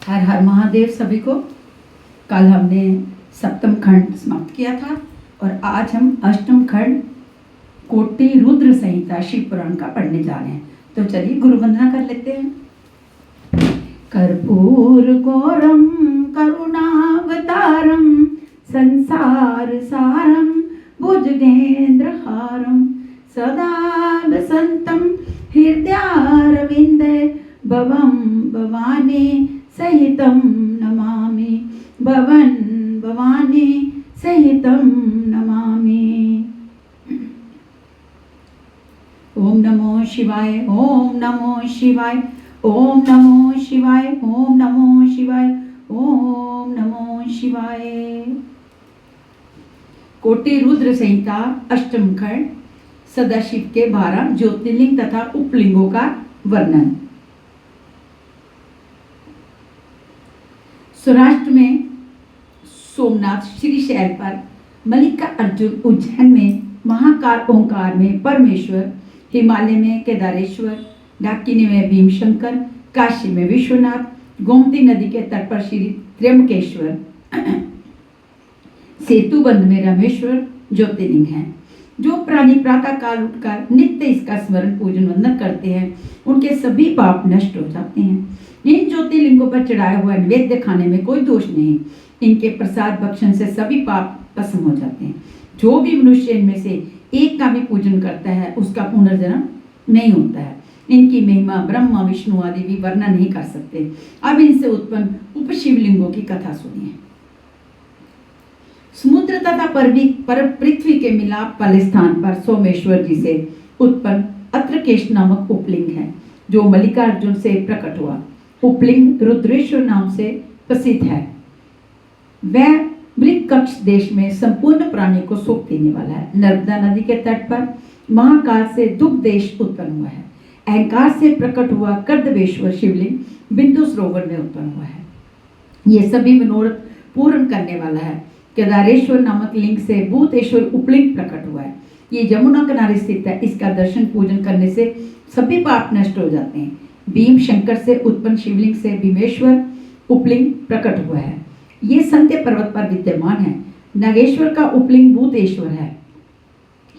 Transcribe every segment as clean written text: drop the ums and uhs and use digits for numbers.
हर हर महादेव सभी को। कल हमने सप्तम खंड समाप्त किया था और आज हम अष्टम खंड कोटि रुद्र संहिता शिव पुराण का पढ़ने जा रहे हैं। तो चलिए गुरु वंदना कर लेते हैं। कर्पूर गौरम करुणावतारम संसार सारम भुजगेंद्र हारम सदा वसंतम हृदयारविंदे भवम भवानी सहितं नमामि भवन भवानी सहितं नमामि। ओम नमो शिवाय ओम नमो शिवाय ओम नमो शिवाय ओम नमो शिवाय ओम नमो शिवाय। कोटि रुद्र संहिता अष्टम खंड सदाशिव के 12 ज्योतिर्लिंग तथा उपलिंगों का वर्णन। सौराष्ट्र में सोमनाथ श्रीशैल पर मल्लिका अर्जुन, उज्जैन में महाकाल ओंकार में परमेश्वर, हिमालय में केदारेश्वर, डाकिनी में भीमशंकर, काशी में विश्वनाथ, गोमती नदी के तट पर श्री त्र्यंबकेश्वर, सेतुबंध में रामेश्वर ज्योतिर्लिंग हैं। जो प्राणी प्रातः काल उठकर नित्य इसका स्मरण पूजन वंदन करते हैं उनके सभी पाप नष्ट हो जाते हैं। इन ज्योतिर्लिंगों पर चढ़ाया हुआ नैवेद्य खाने में कोई दोष नहीं। इनके प्रसाद भक्षण से सभी पाप भस्म हो जाते हैं। जो भी मनुष्य इनमें से एक का भी पूजन करता है उसका पुनर्जन्म नहीं होता है। इनकी महिमा ब्रह्मा विष्णु आदि भी वर्णन नहीं कर सकते। अब इनसे उत्पन्न उपशिवलिंगों की कथा सुनिए। समुद्र तथा पृथ्वी के मिलाप वाले स्थान पर सोमेश्वर जी से उत्पन्न अत्रकेश नामक उपलिंग है जो मल्लिकार्जुन से प्रकट हुआ। उपलिंग रुद्रेश्वर नाम से प्रसिद्ध है। वह वृक्कक्ष देश में संपूर्ण प्राणी को सुख देने वाला है। नर्मदा नदी के तट पर महाकाल से दुग्ध देश उत्पन्न हुआ है। अहंकार से प्रकट हुआ कर्दवेश्वर शिवलिंग बिंदु सरोवर में उत्पन्न हुआ है। ये सभी मनोरथ पूर्ण करने वाला है। केदारेश्वर नामक लिंग से भूतेश्वर उपलिंग प्रकट हुआ है। ये यमुना किनारे स्थित है। इसका दर्शन पूजन करने से सभी पाप नष्ट हो जाते हैं। भीम शंकर से उत्पन्न शिवलिंग से भीमेश्वर उपलिंग प्रकट हुआ है। ये संत्य पर्वत पर विद्यमान है। नागेश्वर का उपलिंग भूतेश्वर है।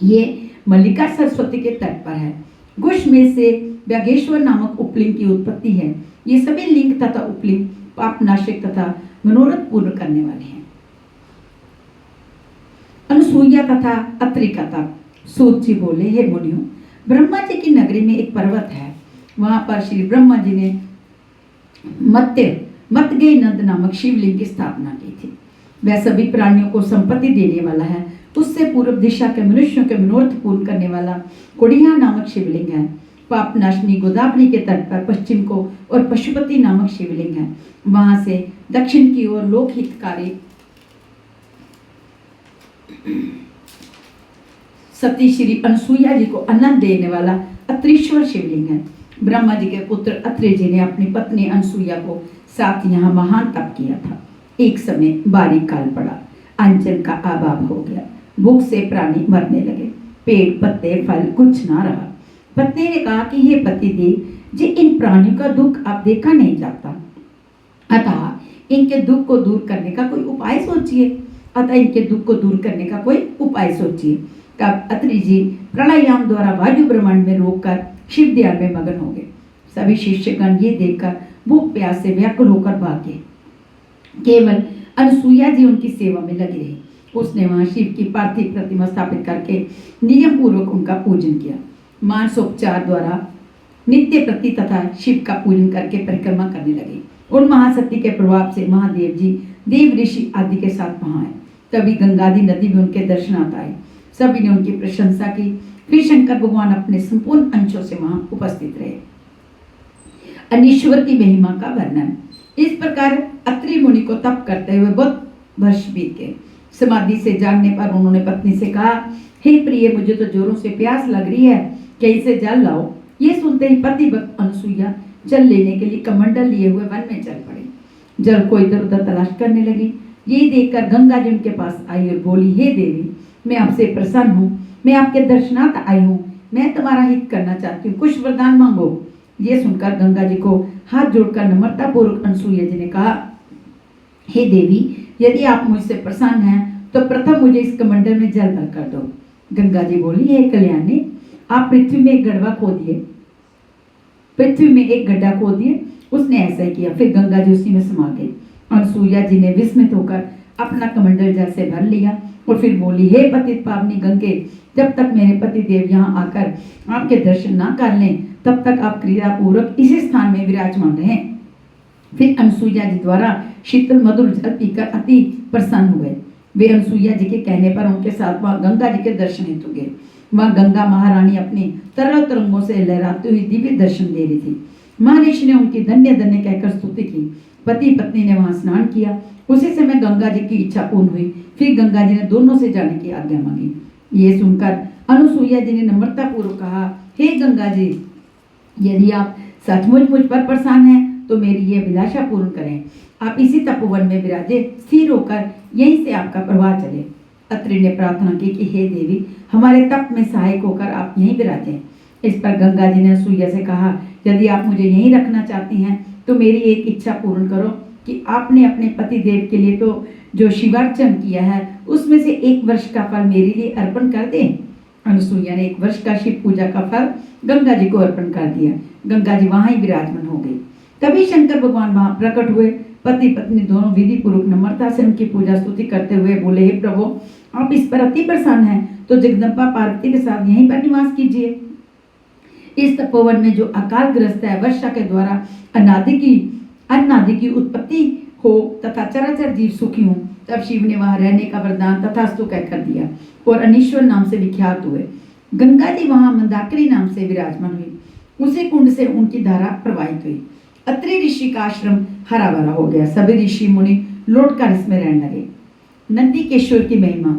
ये मल्लिका सरस्वती के तट पर है। गुश में से व्यागेश्वर नामक उपलिंग की उत्पत्ति है। ये सभी लिंग तथा उपलिंग पापनाशक तथा मनोरथ पूर्ण करने वाले हैं। अनुसूया तथा अत्रि कथा। सूत जी बोले, हे मुनियों, ब्रह्मा जी की नगरी में एक पर्वत है। वहां पर श्री ब्रह्मा जी ने मत्गे नंद नामक शिवलिंग की स्थापना की थी। वह सभी प्राणियों को संपत्ति देने वाला है। उससे पूर्व दिशा के मनुष्यों के मनोरथ पूर्ण करने वाला कोडिया नामक शिवलिंग है। पापनाशनी गोदावरी के तट पर पश्चिम को और पशुपति नामक शिवलिंग है। वहां से दक्षिण की ओर लोकहितकारी सती श्री अनुसूया जी को अन्न देने वाला अत्रीश्वर शिवलिंग है। ब्रह्मा जी के पुत्र अत्रि जी ने अपनी पत्नी अनुसूया को साथ यहाँ महान तप किया था। एक समय बारिक काल पड़ा। अंजन का अभाव हो गया। भूख से प्राणी मरने लगे। पेड़ पत्ते फल कुछ ना रहा। पत्नी ने कहा कि हे पतिदेव जी, इन प्राणियों का दुख अब देखा नहीं जाता, अतः इनके दुख को दूर करने का कोई उपाय सोचिए। तब अत्रि जी प्राणायाम द्वारा वायु ब्रह्मांड में रोककर शिव ध्यान में मगन हो गए। सभी शिष्यगण ये देखकर भूख प्यास से व्याकुल होकर भागे। केवल अनुसूया जी उनकी सेवा में लगी रही। उसने वहां शिव की पार्थिव प्रतिमा स्थापित करके नियम पूर्वक उनका पूजन किया। मानसोपचार द्वारा नित्य प्रति तथा शिव का पूजन करके परिक्रमा करने लगे। उन महाशक्ति के प्रभाव से महादेव जी देव ऋषि आदि के साथ वहां आए। तभी गंगादी नदी में उनके दर्शनार्थ आए। सभी ने उनकी प्रशंसा की। फिर शंकर भगवान अपने संपूर्ण अंशों से वहां उपस्थित रहे। अनीश्वर की महिमा का वर्णन। इस प्रकार अत्रि मुनि को तप करते हुए बहुत वर्ष बीत गए। समाधि से जागने पर उन्होंने पत्नी से कहा, हे प्रिय, मुझे तो जोरों से प्यास लग रही है, कहीं से जल लाओ। ये सुनते ही पति भक्त अनुसूया जल लेने के लिए कमंडल लिए हुए वन में चल पड़े। जल को इधर उधर तलाश करने लगी। ये देखकर गंगा जी उनके पास आई और बोली, हे देवी, मैं आपसे प्रसन्न हूँ। मैं आपके दर्शनार्थ आई हूँ। मैं तुम्हारा हित करना चाहती हूँ। कुछ वरदान मांगो। ये सुनकर गंगा जी को हाथ जोड़कर नम्रता पूर्वक अनसुईया जी ने कहा, हे देवी, यदि आप मुझसे प्रसन्न हैं तो प्रथम मुझे इस कमंडल में जल भर कर दो। गंगा जी बोली, हे कल्याणी, आप पृथ्वी में एक गड्ढा खोदिए। पृथ्वी में एक गड्ढा खोदिए। उसने ऐसा ही किया। फिर गंगा जी उसी में समा गई। अनसुईया जी ने विस्मित होकर अपना कमंडल जल से भर लिया और फिर बोली, हे पतित पावनी गंगे, जब तक मेरे पति देव यहाँ आकर आपके दर्शन ना कर लें तब तक आप क्रियापूर्वक इसी स्थान में विराजमान रहें। फिर अनसुईया जी द्वारा शीतल मधुर जल पीकर अति प्रसन्न हुए। वे अनसुईया जी के कहने पर उनके साथ वहां गंगा जी के दर्शन हेतु गए। वहां गंगा महारानी अपनी तरल तरंगों से लहराती हुई दिव्य दर्शन दे रही थी। महर्षि ने उनकी धन्य धन्य कहकर स्तुति की। पति पत्नी ने वहां स्नान किया। उसी समय गंगा जी की इच्छा पूर्ण हुई। फिर गंगा जी ने दोनों से जाने की आज्ञा मांगी। ये सुनकर अनसुईया जी ने नम्रता पूर्वक कहा, हे गंगा जी, यदि आप सचमुच मुझ पर प्रसन्न हैं तो मेरी ये अभिलाषा पूर्ण करें। आप इसी तपोवन में विराजे, स्थिर होकर यहीं से आपका प्रवाह चले। अत्रि ने प्रार्थना की कि हे देवी, हमारे तप में सहायक होकर आप यहीं विराजें। इस पर गंगा जी ने अनसुईया से कहा, यदि आप मुझे यहीं रखना चाहती हैं तो मेरी एक इच्छा पूर्ण करो कि आपने अपने पति देव के लिए तो जो शिवार्चन किया है उसमें से 1 वर्ष का फल मेरे लिए अर्पण कर दें। अनसुईया ने 1 वर्ष का शिव पूजा का फल गंगा जी को अर्पण कर दिया। गंगा जी वहां ही विराजमान हो गई। तभी शंकर भगवान वहां प्रकट हुए। पति पत्नी दोनों विधि पूर्वक नम्रता से उनकी पूजा स्तुति करते हुए बोले, हे प्रभु, आप इस पर अति प्रसन्न हैं तो जगदम्बा पार्वती के साथ यहीं पर निवास कीजिए। इस तपोवन में जो अकाल ग्रस्त है, वर्षा के द्वारा अन्नादि की उत्पत्ति हो तथा चराचर जीव सुखी हों। तब शिव ने वहां रहने का वरदान तथास्तु कहकर दिया और अनीश्वर नाम से विख्यात हुए। गंगा जी वहां मंदाकिनी नाम से विराजमान हुई। उसी कुंड से उनकी धारा प्रवाहित हुई। अत्रि ऋषि का आश्रम हरा भरा हो गया। सभी ऋषि मुनि लौटकर इसमें रहने लगे। नंदीकेश्वर की महिमा।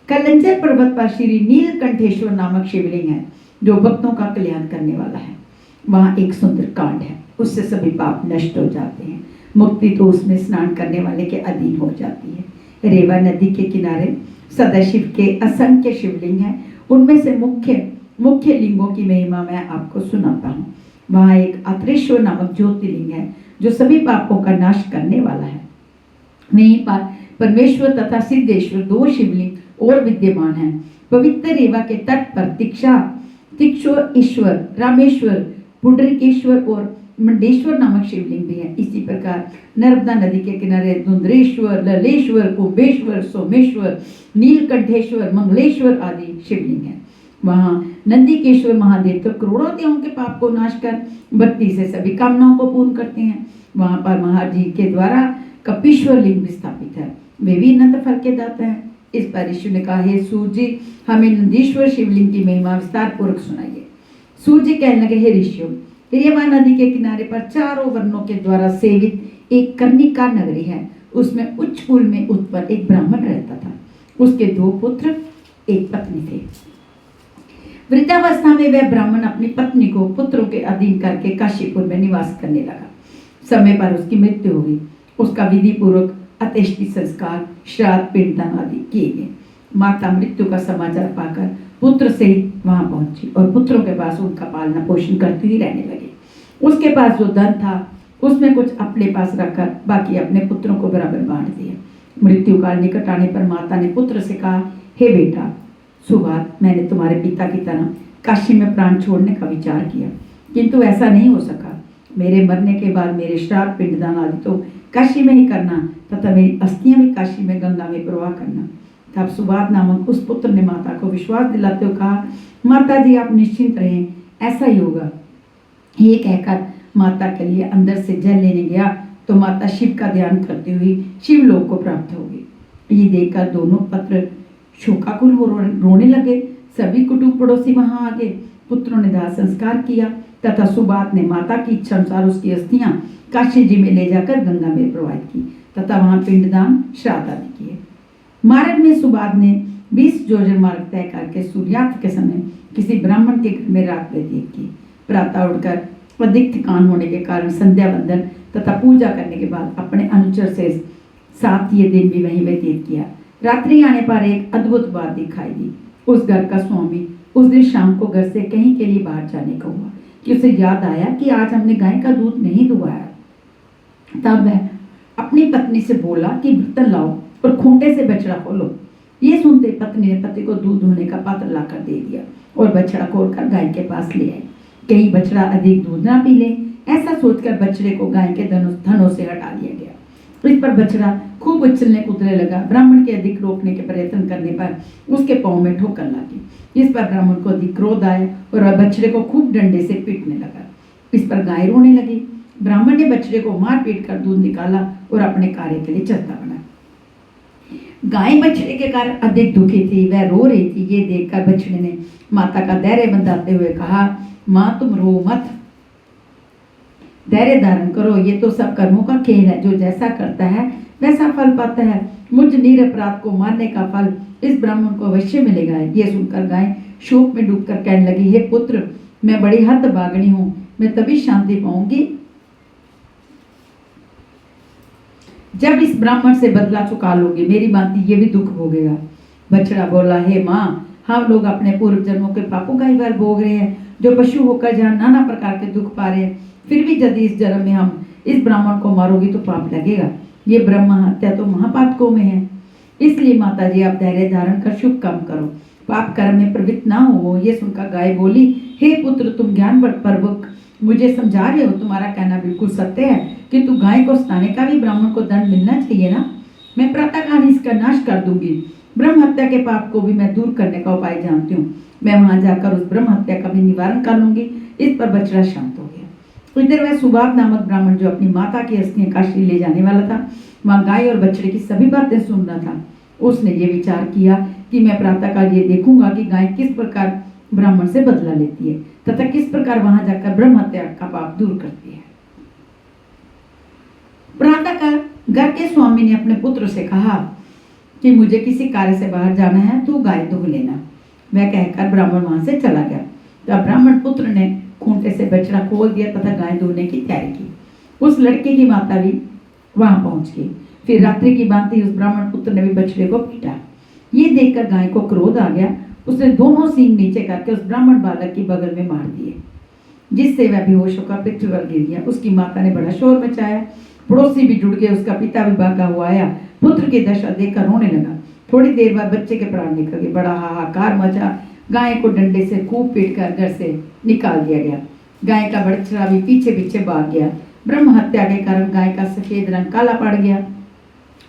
कलंजर पर्वत पर श्री नीलकंठेश्वर नामक शिवलिंग है जो भक्तों का कल्याण करने वाला है। वहां एक सुंदर कांड है, उससे सभी पाप नष्ट हो जाते हैं। मुक्ति तो उसमें स्नान करने वाले के अधीन हो जाती है। रेवा नदी के किनारे सदाशिव के असंख्य शिवलिंग हैं। उनमें से मुख्य लिंगों की महिमा मैं आपको सुनाता हूँ। वहाँ एक अत्रेश्वर नामक ज्योतिर्लिंग है जो सभी पापों का नाश करने वाला है। वहीं पर परमेश्वर तथा सिद्धेश्वर 2 शिवलिंग और विद्यमान हैं। पवित्र रेवा के तट पर तिक्षोर ईश्वर, रामेश्वर, पुंडरीकेश्वर और मंडेश्वर नामक शिवलिंग भी है। इसी प्रकार नर्मदा नदी के किनारे धुंधरेश्वर, ललेश्वर, कुंभेश्वर, सोमेश्वर, नीलकंठेश्वर, मंगलेश्वर आदि शिवलिंग है। वहाँ नंदीकेश्वर महादेव तो करोड़ों देवों के पाप को नाश कर भक्ति से सभी कामनाओं को पूर्ण करते हैं। वहाँ पर महाजी के द्वारा कपीश्वर लिंग भी स्थापित है। वे भी अनंत फल के दाता है। इस पर ऋषि ने कहा, हे सूर्य जी, हमें नंदीश्वर शिवलिंग की महिमा विस्तार पूर्वक सुनाइए। सूर्य जी कहने लगे, हे ऋषियों, रेवा नदी के किनारे पर चारों वर्णों के द्वारा सेवित एक कर्णिका नगरी है। उसमें उच्च कुल में उत्पन्न एक ब्राह्मण रहता था। उसके 2 पुत्र, एक पत्नी थे। वृद्धावस्था में वह ब्राह्मण अपनी पत्नी को पुत्रों के अधीन करके काशीपुर में निवास करने लगा। समय पर उसकी मृत्यु हो गई। उसका विधि पूर्वक अंत्येष्टि संस्कार, श्राद्ध, पिंडदान आदि किए गए। माता मृत्यु का समाचार पाकर पुत्र सहित वहां पहुंची और पुत्रों के पास उनका पालना पोषण करते ही रहने लगे। उसके पास जो धन था उसमें कुछ अपने पास रखकर बाकी अपने पुत्रों को बराबर बांट दिया। मृत्यु काल निकट आने पर माता ने पुत्र से कहा, हे बेटा सुबात, मैंने तुम्हारे पिता की तरह काशी में प्राण छोड़ने का विचार किया, किंतु ऐसा नहीं हो सका। मेरे मरने के बाद मेरे श्राद्ध, पिंडदान आदि तो काशी में ही करना तथा मेरी अस्थियां भी काशी में गंगा में प्रवाह करना। तब सुबात नामक उस पुत्र ने माता को विश्वास दिलाते हुए कहा, माता जी आप निश्चिंत रहें, ऐसा ही होगा। ये कहकर माता के लिए अंदर से जल लेने गया तो माता शिव का ध्यान करती हुई शिवलोक को प्राप्त हो गई। ये देखकर दोनों पुत्र शोकाकुल हो रोने लगे। सभी कुटुंब पड़ोसी वहां आ गए। पुत्रों ने दाह संस्कार किया तथा सुबात ने माता की इच्छा अनुसार उसकी अस्थियां काशी जी में ले जाकर गंगा में प्रवाहित की तथा वहां पिंडदान, श्राद्ध आदि किए। मार्ग में सुबात ने 20 योजन मार्ग तय करके सूर्यास्त के समय किसी ब्राह्मण के घर में रात व्यतीत की। प्रातः उठकर अधिक थकान होने के कारण संध्या वंदन तथा पूजा करने के बाद अपने अनुचर से साथ ये दिन भी वहीं व्यतीत किया। रात्रि आने पर एक अद्भुत बात दिखाई दी। उस घर का स्वामी उस दिन शाम को घर से कहीं के लिए बाहर जाने को हुआ, कि उसे याद आया कि आज हमने गाय का दूध नहीं दुहाया। तब वह अपनी पत्नी से बोला कि बर्तन लाओ और खूंटे से बछड़ा खोलो। ये सुनते पत्नी ने पति को दूध धोने का पात्र लाकर दे दिया और बछड़ा खोलकर गाय के पास ले आई। कहीं बछड़ा अधिक दूध ना पी ले, ऐसा सोचकर बछड़े को गाय के थनों से हटा दिया गया। इस पर बछड़ा खूब उछलने कूदने लगा। ब्राह्मण के अधिक रोकने के प्रयत्न करने पर उसके पांव में ठोकर लगी। इस पर ब्राह्मण को अधिक क्रोध आया और वह बछड़े को खूब डंडे से पीटने लगा। इस पर गाय रोने लगी। ब्राह्मण ने बछड़े को मार पीट कर दूध निकाला और अपने कार्य के लिए चलता बना। गाय बछड़े के कारण अधिक दुखी थी, वह रो रही थी। ये देखकर बछड़े ने माता का धैर्य बंधाते हुए कहा, माँ तुम रो मत, धैर्य धारण करो। ये तो सब कर्मों का खेल है, जो जैसा करता है वैसा फल पाता है। मुझ निरपराध को मारने का फल इस ब्राह्मण को अवश्य मिलेगा। ये सुनकर गाय शोक में डूबकर कहने लगी, हे पुत्र, मैं बड़ी हतभागिनी हूँ, मैं तभी शांति पाऊंगी जब इस ब्राह्मण से बदला चुका लोगे। मेरी भांति ये भी दुख भोगेगा। बछड़ा बोला, हे माँ, हम लोग अपने पूर्व जन्मों के पापों का ही फल भोग रहे हैं, जो पशु होकर जहाँ नाना प्रकार के दुख पा रहे हैं। फिर भी यदि इस जन्म में हम इस ब्राह्मण को मारोगी तो पाप लगेगा। ये ब्रह्म हत्या तो महापातकों में है। इसलिए माता जी, आप धैर्य धारण कर शुभ काम करो, पाप कर्म में प्रवृत्त ना हो। ये सुनकर गाय बोली, हे पुत्र, तुम ज्ञान पूर्वक मुझे समझा रहे हो। तुम्हारा कहना बिल्कुल सत्य है, किंतु गाय को सताने का भी ब्राह्मण को दंड मिलना चाहिए ना। मैं प्रातःकाल इसका नाश कर दूंगी। ब्रह्म हत्या के पाप को भी मैं दूर करने का उपाय जानती हूँ। मैं वहां जाकर उस ब्रह्म हत्या का भी निवारण कर लूंगी। इस पर बछड़ा शांत हो गया। इधर वह सुबाब नामक ब्राह्मण, जो अपनी माता की अस्थियां काशी ले जाने वाला था, वहां गाय और बछड़े की सभी बातें सुन रहा था। उसने ये विचार किया कि मैं प्रातःकाल ये देखूंगा कि गाय किस प्रकार ब्राह्मण से बदला लेती है तथा किस प्रकार वहां जाकर ब्रह्म हत्या का पाप दूर करती है। प्रातःकाल घर के स्वामी ने अपने पुत्र से कहा कि मुझे किसी कार्य से बाहर जाना है, तू गाय दुह लेना। वह कहकर ब्राह्मण वहां से चला गया। तब ब्राह्मण पुत्र ने खूंटे से बछड़ा खोल दिया तथा गाय दुहने की तैयारी की। उस लड़के की माता भी वहां पहुंच गई। फिर रात्रि की भांति उस ब्राह्मण पुत्र ने भी बछड़े को पीटा। ये देखकर गाय को क्रोध आ गया। उसने दोनों सींग नीचे करके उस ब्राह्मण बालक की बगल में मार दिए, जिससे वह बेहोश होकर पृथ्वी पर गिर गया। उसकी माता ने बड़ा शोर मचाया। पड़ोसी भी जुड़ गए। उसका पिता भी भागा हुआ आया। पुत्र की दशा देखकर रोने लगा। थोड़ी देर बाद बच्चे के प्राण निकल गए। बड़ा हाहाकार मचा। गाय को डंडे से खूब पीटकर घर से निकाल दिया गया। गाय का बछड़ा भी पीछे पीछे भाग गया। ब्रह्म हत्या के कारण गाय का सफेद रंग काला पड़ गया।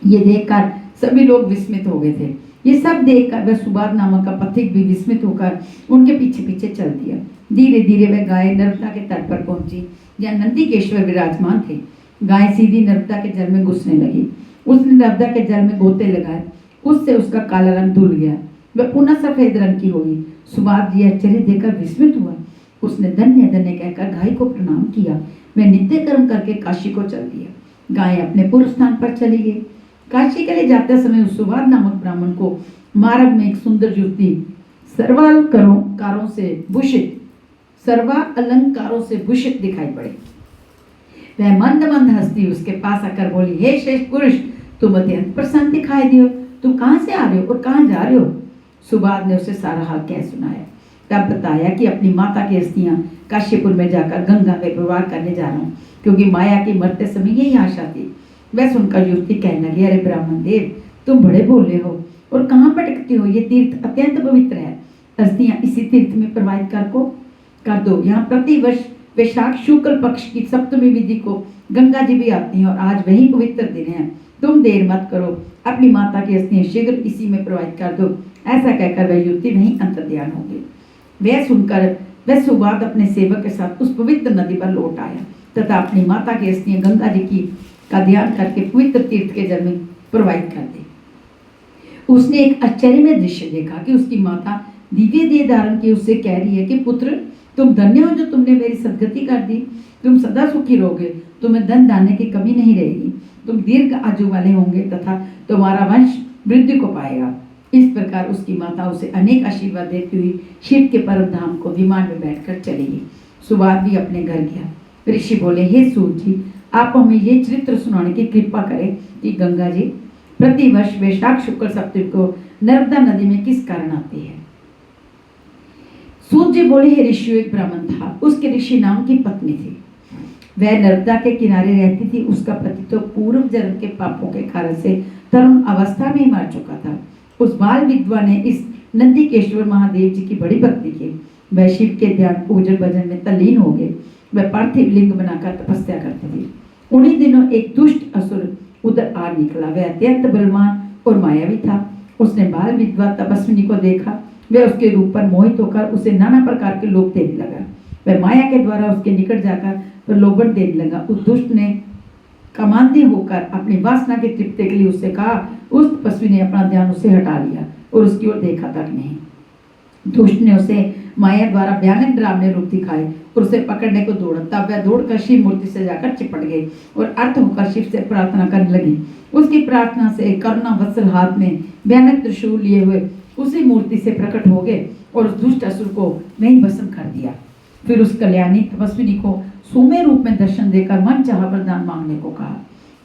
ये देखकर सभी लोग विस्मित हो गए थे। ये सब देखकर वह सुबाद नामक का पथिक भी विस्मित होकर उनके पीछे पीछे चल दिया। धीरे धीरे वह गाय नर्मदा के तट पर पहुंची, जहाँ नंदीकेश्वर विराजमान थे। गाय सीधी नर्मदा के जल में घुसने लगी। उसने नर्मदा के जल में गोते लगाए। उससे उसका काला रंग धुल गया। वह पुनः सफेद रंग की हो गई। सुबाद जी आश्चर्य देखकर विस्मित हुआ। उसने धन्य धन्य कहकर गाय को प्रणाम किया। वह नित्य कर्म करके काशी को चल दिया। गाय अपने पूर्व स्थान पर चली गई। काशी के लिए जाते समय उस सुबाद नामक ब्राह्मण को मार्ग में एक सुंदर युवती सर्वालंकारों से भूषित दिखाई पड़ी। वह मंद मंद हंसती उसके पास आकर बोली, हे श्रेष्ठ पुरुष, तुम अत्यंत प्रसन्न दिखाई दियो। तुम कहाँ से आ रहे हो और कहाँ जा रहे हो? सुबाद ने उसे सारा हाल कह सुनाया। तब बताया कि अपनी माता की अस्थियां काशीपुर में जाकर गंगा में प्रवाह करने जा रहा हूँ, क्योंकि माया की मरते समय यही आशा थी। वह सुनकर युवती कहने लगी, अरे ब्राह्मण देव, तुम बड़े भोले हो और कहाँ भटकते हो? ये तीर्थ अत्यंत पवित्र है। अस्थियां इसी तीर्थ में प्रवाहित कर दो। यहाँ प्रतिवर्ष वैशाख शुक्ल पक्ष की सप्तमी विधि को गंगा जी भी आती हैं और आज वही पवित्र दिन है। तुम देर मत करो, अपनी माता की अस्थियां शीघ्र इसी में प्रवाहित कर दो। ऐसा कहकर वह युवती वहीं अंतर्ध्यान हो गई। वह सुनकर वह सुबाद अपने सेवक के साथ उस पवित्र नदी पर लौट आया तथा अपनी माता की अस्थियां गंगा जी की का ध्यान करके पवित्र तीर्थ के जल में प्रवाहित कर दी। उसने एक आश्चर्य में दृश्य देखा कि उसकी माता दिव्य देह धारण की उससे कह रही है कि पुत्र, तुम धन्य हो जो तुमने मेरी सदगति कर दी। तुम सदा सुखी रहोगे, तुम्हें धन धान्य की कमी नहीं रहेगी, तुम दीर्घ आयु वाले होंगे तथा तुम्हारा वंश वृद्धि को पाएगा। इस प्रकार उसकी माता उसे अनेक आशीर्वाद देती हुई शिव के परम धाम को विमान में बैठकर चली गई। सुबाद भी अपने घर गया। ऋषि बोले, हे सूत जी, आप हमें ये चरित्र सुनाने की कृपा करें कि गंगा जी प्रतिवर्ष वैशाख शुक्ल सप्तमी को नर्मदा नदी में किस कारण आती है। सूत जी बोले, हे ऋषि, एक ब्राह्मण था, उसके ऋषि नाम की पत्नी थी। वह नर्मदा के किनारे रहती थी। उसका पति तो पूर्व जन्म के पापों के कारण से तरुण अवस्था में ही मर चुका था। उस बाल विधवा ने इस नंदीकेश्वर महादेव जी की बड़ी भक्ति की। वह शिव के ध्यान पूजन भजन में तल्लीन हो गए। वह पार्थिव लिंग बनाकर तपस्या करती थी। उन्हीं दिनों एक दुष्ट असुर उधर आ निकला। वह अत्यंत बलवान और मायावी था। उसने बाल विधवा तपस्विनी को देखा। वह उसके रूप पर मोहित होकर उसे नाना प्रकार के लोभ देने लगा। वह माया के द्वारा उसके निकट जाकर प्रलोभन देने लगा। उस दुष्ट ने कामांधी होकर अपनी वासना की तृप्ति के लिए उससे कहा। उस तपस्वी ने अपना ध्यान उससे हटा लिया और उसकी ओर देखा तक नहीं। दुष्ट ने उसे माया द्वारा भयानक डरावने रूप दिखाए और उसे पकड़ने को दौड़ा। तब वह दौड़कर शिव मूर्ति से जाकर चिपट गई और अर्थ होकर शिव से प्रार्थना करने लगी। उसकी प्रार्थना से करुणा वत्सल हाथ में भयानक त्रिशूल लिए हुए उसी मूर्ति से प्रकट हो गए और उस दुष्ट असुर को वहीं भस्म कर दिया। फिर उस कल्याणी तपस्विनी को सौम्य रूप में दर्शन देकर मन चाहा वरदान मांगने को कहा।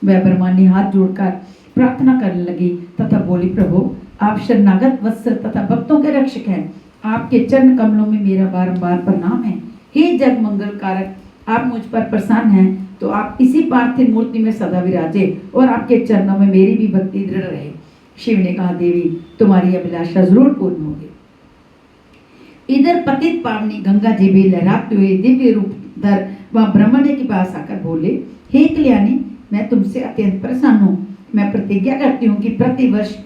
वह ब्रह्मांडी हाथ जोड़कर प्रार्थना करने लगी तथा बोली, प्रभु, आप शरणागत वत्सल तथा भक्तों के रक्षक हैं। आपके चरण कमलों में मेरा बारंबार प्रणाम है। हे जग मंगल कारक, आप मुझ पर प्रसन्न हैं तो आप इसी पार्थिव मूर्ति में सदा विराजे और आपके चरणों में मेरी भी भक्ति दृढ़ रहे। शिव ने कहा, देवी, तुम्हारी अभिलाषा जरूर पूर्ण होगी। इधर पतित पावनी गंगा जी भी लहराते हुए दिव्य रूप धर वह ब्रह्मण्य के पास आकर बोले, हे कल्याणी, मैं तुमसे अत्यंत प्रसन्न हूँ। मैं प्रतिज्ञा करती हूँ कि प्रतिवर्ष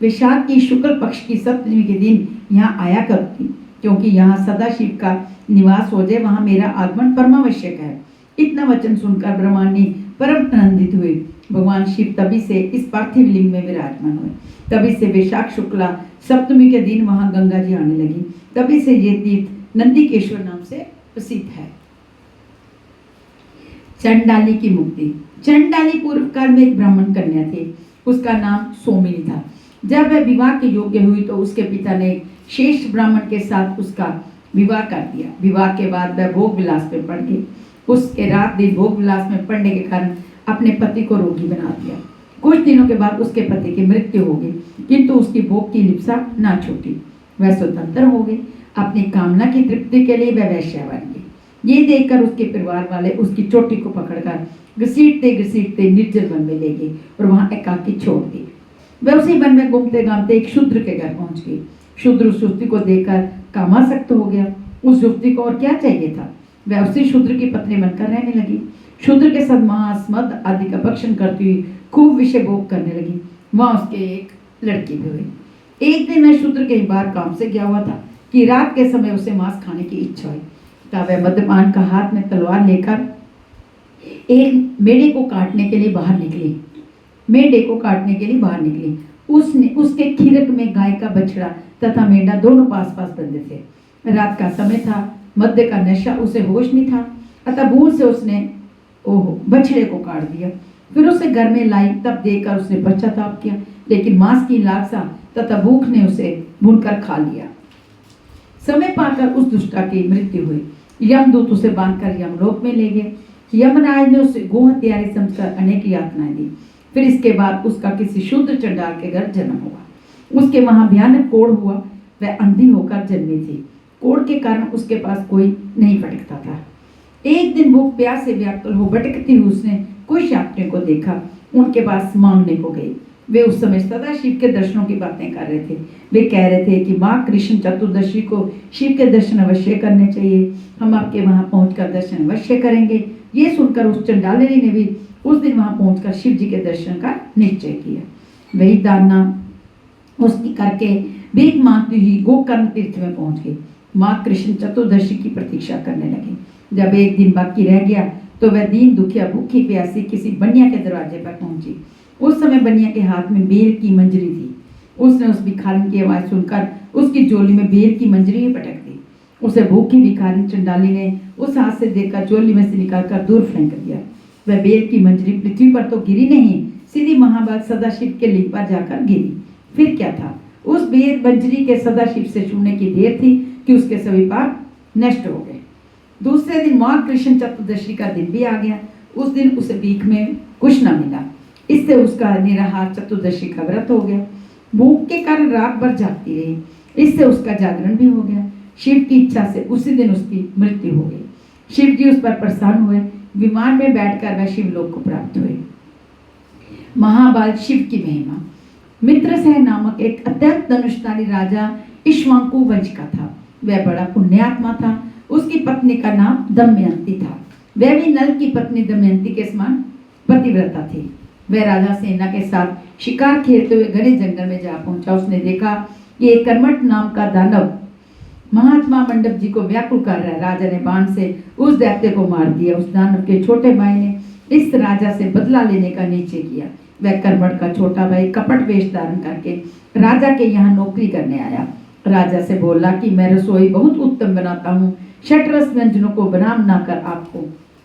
वैशाख की शुक्ल पक्ष की सप्तमी के दिन यहाँ आया करूँगी, क्योंकि यहाँ सदा शिव का निवास हो जाए, वहाँ मेरा आगमन परमावश्यक है। इतना वचन सुनकर ब्रह्मांडी परम आनंदित हुए। भगवान शिव तभी से इस पार्थिव लिंग में विराजमान हुए। तभी से वैशाख शुक्ला सप्तमी के दिन वहां गंगा जी आने लगी। तभी से ये तीर्थ नंदीकेश्वर नाम से प्रसिद्ध है। चंडाली की मुक्ति। चंडाली पूर्व काल में एक ब्राह्मण कन्या थी। उसका नाम सोमिनी था। जब वह विवाह के योग्य हुई तो उसके पिता ने शेष ब्राह्मण के साथ उसका विवाह कर दिया। विवाह के बाद वह भोग विलास में पड़ गई। उसके रात दिन भोग विलास में पड़ने के कारण अपने पति को रोगी बना दिया। कुछ दिनों के बाद उसके पति की मृत्यु हो गई, किंतु उसकी भोग की लिप्सा ना छूटी। वह स्वतंत्र हो गई। अपनी कामना की तृप्ति के लिए वह वैश्या बन गई। ये देखकर उसके परिवार वाले उसकी चोटी को पकड़कर घसीटते घसीटते निर्जल वन में ले गए और वहां एकाकी छोड़ दी। वह उसी वन में घूमते घामते एक शूद्र के घर पहुंच गई। शूद्र उस युवती को देखकर कामासक्त हो गया। उस युवती को और क्या चाहिए था। वह उसी शूद्र की पत्नी बनकर रहने लगी। शूद्र के साथ मांस मद आदि का भक्षण करती हुई खूब विषय भोग करने लगी। वहां उसके एक लड़की भी हुई। एक दिन वह शूद्र कहीं बाहर काम से गया हुआ था कि रात के समय उसे मांस खाने की इच्छा हुई। तब वह मद्यपान का हाथ में तलवार लेकर एक मेढे को काटने के लिए बाहर निकली। उसने उसके खीरक में गाय का बछड़ा तथा मेंढा दोनों पास पास बंधे थे। रात का समय था। मद्य का नशा उसे होश नहीं था, अतः भूल से उसने बछड़े को काट दिया। फिर उसे घर में लाई। तब देखकर उसने पश्चाताप किया, लेकिन मांस की लालसा तथा भूख ने उसे भूनकर खा लिया। समय पाकर उस दुष्टा की मृत्यु हुई। यमदूत उसे बांधकर यमलोक में ले गए। यमराज ने उसे गोहत्यारी समझकर अनेक यातनाएं दी। फिर इसके बाद उसका किसी शूद्र चंडाल के घर जन्म हुआ। उसके वहां भयानक कोढ़ हुआ। वह अंधी होकर जन्मी थी। कोढ़ के कारण उसके पास कोई नहीं भटकता था। एक दिन भूख प्यास से व्याकुल हो भटकती हुई उसने कुछ यात्रियों को देखा। उनके पास मांगने को गई। वे उस समय सदा शिव के दर्शनों की बातें कर रहे थे। वे कह रहे थे कि माँ कृष्ण चतुर्दशी को शिव के दर्शन अवश्य करने चाहिए। हम आपके वहां पहुंचकर दर्शन अवश्य करेंगे। ये सुनकर उस चंडालिनी ने भी उस दिन वहां पहुंचकर शिव जी के दर्शन का निश्चय किया। वही दाना उसकी करके भीख मांगती हुई गोकर्ण तीर्थ में पहुंच गई। माँ कृष्ण चतुर्दशी की प्रतीक्षा करने लगी। जब एक दिन बाकी रह गया तो वह दीन दुखिया भूखी प्यासी किसी बनिया के दरवाजे पर पहुंची। उस समय बनिया के हाथ में बेल की मंजरी थी। उसने उस भिखारिन की आवाज सुनकर उसकी झोली में बेल की मंजरी ही पटक दी। उसे भूखी भिखारिन चंडाली ने उस हाथ से देखकर झोली में से निकालकर दूर फेंक दिया। वह बेल की मंजरी पृथ्वी पर तो गिरी नहीं, सीधी महाभाग सदाशिव के लिंग पर जाकर गिरी। फिर क्या था, उस बेल मंजरी के सदाशिव से छूने की देर थी कि उसके सभी पाप नष्ट हो गए। दूसरे दिन माँ कृष्ण चतुर्दशी का दिन भी आ गया। उस दिन उसे भीख में कुछ न मिला। इससे उसका निराहार चतुर्दशी का व्रत हो गया। भूख के कारण रात भर जागती रही। इससे उसका जागरण भी हो गया। शिव की इच्छा से उसी दिन उसकी मृत्यु हो गई। शिव जी उस पर प्रसन्न हुए। विमान में बैठकर वह शिवलोक को प्राप्त हुए। महाबाल शिव की महिमा। मित्रसेन नामक एक अत्यंत धनुषधारी राजा इक्ष्वाकु वंश का था। वह बड़ा पुण्यात्मा था। उसकी पत्नी का नाम दमयंती था। वह भी नल की पत्नी दमयंती के समान पतिव्रता थी। वह राजा सेना के साथ शिकार खेलते हुए घने जंगल में जा पहुंचा। उसने देखा कि एक कर्मठ नाम का दानव महात्मा मंडप जी को व्याकुल कर रहा है। राजा ने बाण से उस दैत्य को मार दिया। उस दानव के छोटे भाई ने इस राजा से बदला लेने का निश्चय किया। वह कर्मठ का छोटा भाई कपट वेश धारण करके राजा के यहाँ नौकरी करने आया। राजा से बोला कि मैं रसोई बहुत उत्तम बनाता हूँ, षटरस व्यंजनों को बनाकर आपको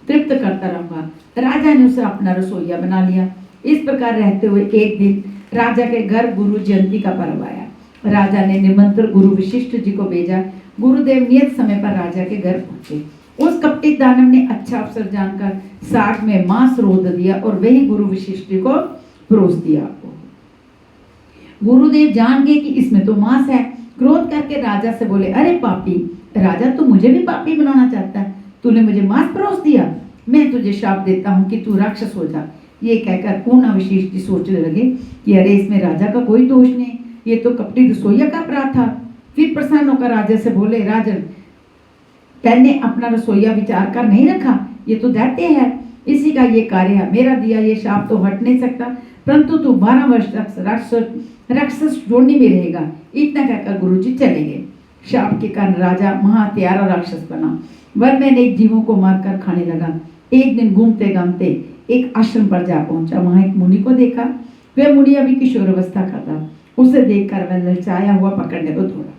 तृप्त करता रहूंगा। राजा ने उसे अपना रसोईया बना लिया। इस प्रकार रहते हुए एक दिन राजा के घर गुरु जयंती का पर्व आया। राजा ने निमंत्रण गुरु वशिष्ठ जी को भेजा। गुरुदेव नियत समय पर राजा के घर पहुंचे। उस कपटी दानव ने अच्छा अवसर जानकर साग में मांस रोध दिया और वही गुरु वशिष्ठ जी को परोस दिया। गुरुदेव जान गए कि इसमें तो मांस है। क्रोध करके राजा से बोले, अरे पापी राजा, तू मुझे भी पापी बनाना चाहता है? तूने मुझे मांस परोस दिया। मैं तुझे शाप देता हूँ कि तू राक्षस हो जा। ये कहकर पूर्ण वशिष्ठ जी सोचने लगे कि अरे इसमें राजा का कोई दोष नहीं, ये तो कपटी रसोइया का अपराध था। फिर प्रसन्न होकर राजा से बोले, राजन, तैने अपना रसोइया विचार कर नहीं रखा, ये तो दैत्य है, इसी का ये कार्य है। मेरा दिया ये शाप तो हट नहीं सकता, परंतु तू 12 वर्ष तक राक्षस जोड़ने में रहेगा। इतना कहकर गुरुजी चले गए। शाप के कारण राजा महात्यारा राक्षस बना। वन में अनेक जीवों को मारकर खाने लगा। एक दिन घूमते घामते एक आश्रम पर जा पहुंचा। वहां एक मुनि को देखा। वह मुनि अभी किशोरावस्था का था। उसे देखकर वह ललचाया हुआ पकड़ने को दौड़ा।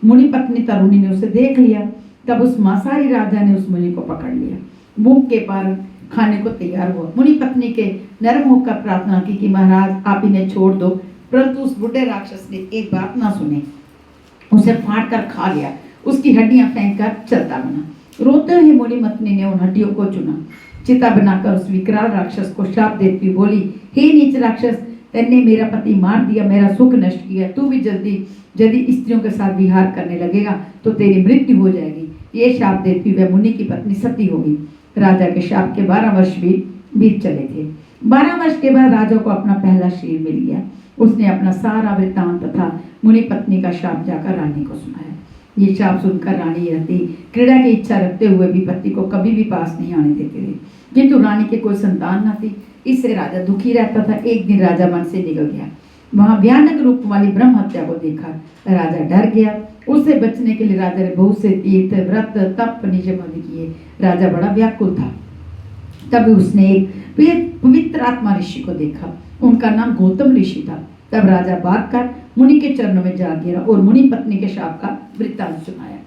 मुनि पत्नी तरुणी ने उसे देख लिया। तब उस मांसाहारी राजा ने उस मुनि को पकड़ लिया। भूख के कारण खाने को तैयार हुआ। मुनि पत्नी के नरम होकर प्रार्थना की कि महाराज आप इन्हें छोड़ दो, परंतु उस बुढ़े राक्षस ने एक बात ना सुनी। उसे फाड़ कर खा गया। उसकी हड्डियां फेंक कर चलता बना। रोते हुए मुनि पत्नी ने उन हड्डियों को चुना। चिता बनाकर उस विकराल राक्षस को शाप देती हुई बोली, हे नीच राक्षस, तेने मेरा पति मार दिया, मेरा सुख नष्ट किया। तू भी जल्दी यदि स्त्रियों के साथ विहार करने लगेगा तो तेरी मृत्यु हो जाएगी। ये शाप देती वह मुनि की पत्नी सती हो गई। राजा के शाप के 12 वर्ष भी बीत चले थे। 12 वर्ष के बाद राजा को अपना पहला शरीर मिल गया। उसने अपना सारा वृत्तांत तथा मुनि पत्नी का शाप जाकर रानी को सुनाया। ये शाप सुनकर रानी रति क्रीड़ा की इच्छा रखते हुए भी पति को कभी भी पास नहीं आने देते थे, किंतु रानी के कोई संतान न थी। इससे राजा दुखी रहता था। एक दिन राजा मन से निकल गया। वहां भयानक रूप वाली ब्रह्म हत्या को देखा। राजा डर गया। उससे बचने के लिए राजा ने बहुत से तीर्थ व्रत तप नियम आदि किए। राजा बड़ा व्याकुल था। तब उसने एक पवित्र आत्मा ऋषि को देखा। उनका नाम गौतम ऋषि था। तब राजा भागकर मुनि के चरणों में जा गिरा और मुनि पत्नी के शाप का वृत्तांत सुनाया।